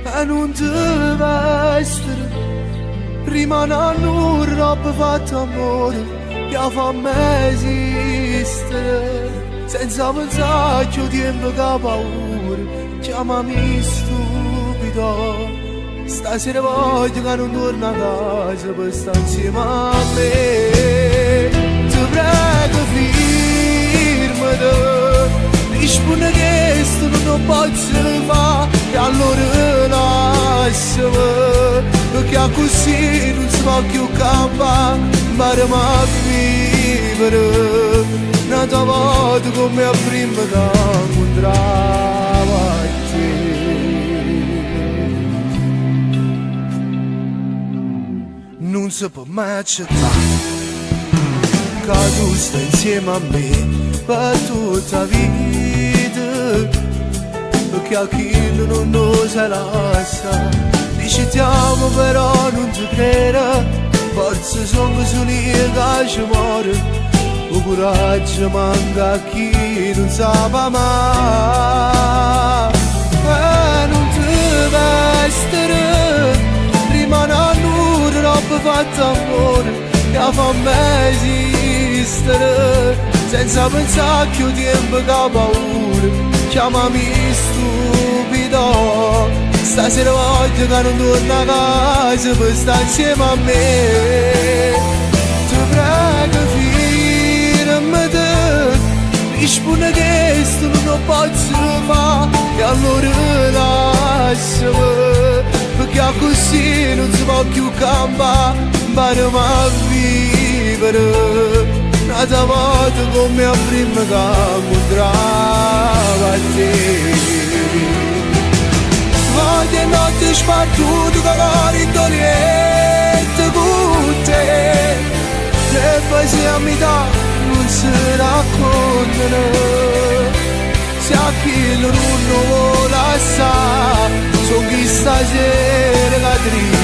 e non ti vestere. Prima non roba fatta amore, che fa me esistere. Senza pensare che ho tempo che ho paura, chiamami stupido. Stasera voglio che non torno a casa per stare insieme a me. Ti prego firmati, rispondi che questo non lo posso fare, e allora lasciami, perché così non si può più campare, ma a vivere una tua volta come a prima che incontravo a te. Non si può mai accettare che tu stai insieme a me per tutta la vita, perché a chi non lo sa lascia. Dici ti amo però non ti credo, forse sono solo io che ci muore. O coraggio manca a chi non sa mai. E non ti vestere, rimane a nulla roba fatta amore, che fa me esistere. Senza pensare che ho tempo che ho paura, chiamami stupido. Stasera voglio che non torno a casa per stare insieme a me. Ti prego rispondi che questo non lo posso fare, e allora lasciami, perché così non si può più campare, impariamo a vivere una volta come a prima che incontravo a te. Voglio notte spartuto che cori togliette con te, e poi siamo in metà non si raccontano, se a chi non vuole sa, so chi stasera la triste.